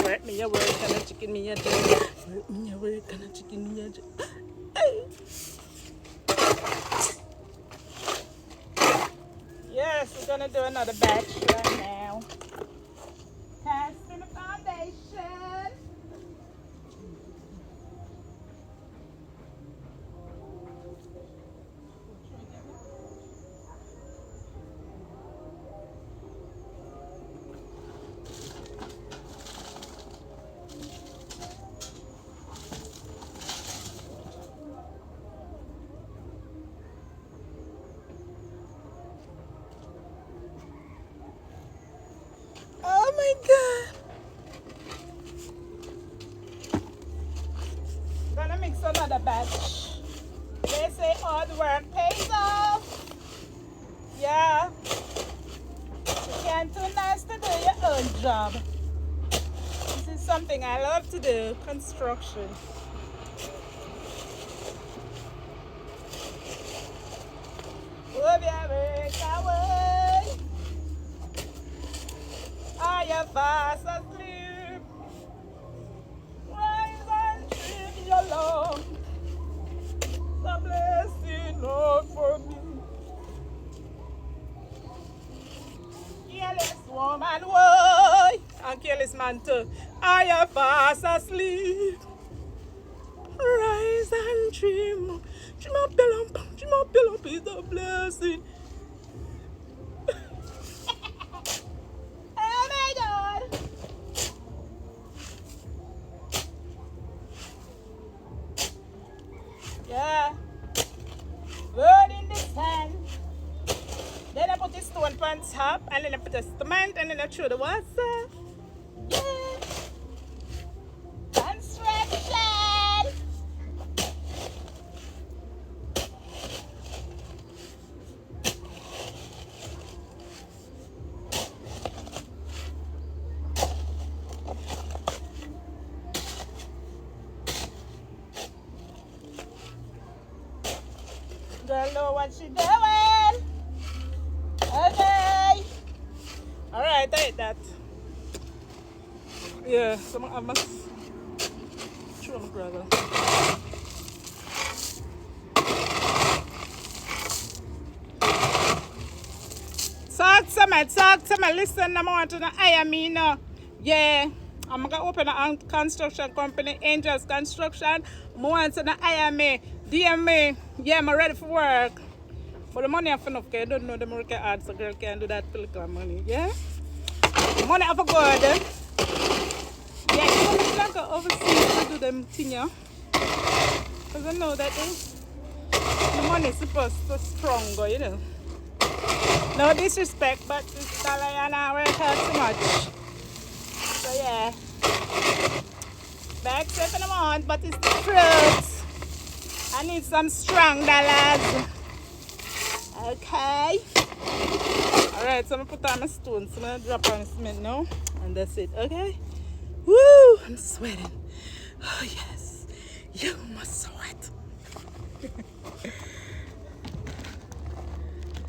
Work me a work and a chicken me a do. Work me a work and a chicken me a do. Hey. Yes, we're gonna do another batch right now. Casting the foundation. Oh my God. Gonna mix another batch. They say hard work pays off. Yeah. You can't too nice to do your own job. This is something I love to do, construction. Move your work away. Are you fast asleep? Rise and trim your love. The blessing Lord for me. Careless woman, why? And careless man too. Are you fast asleep? Rise and trim. Trim up your lump is the blessing. Oh my God. Yeah. Word in the sand. Then I put the stone on top, and then I put the cement, and then I throw the water. Yeah. Construction. Girl know what she doing. Okay. Alright, I ate that. Yeah, so I must throw my gravel. Talk to me, listen, I want to hire me now. Yeah, I'm going to open a construction company, Angels Construction. I want to hire me, DM me. Yeah, I'm ready for work. But the money have enough, I don't know the work hard, so girl can do that political money, yeah? The money have a good. Yeah, you want to like overseas to do them thing, yeah? Because I know that the money is supposed to stronger, you know? No disrespect, but this dollar and I work hard too much. So yeah. Back 7 a month, but it's the truth. I need some strong dollars. Okay. Alright, so I'm gonna put on my stones. So I'm gonna drop on the cement now. And that's it, okay? Woo! I'm sweating. Oh yes. You must sweat.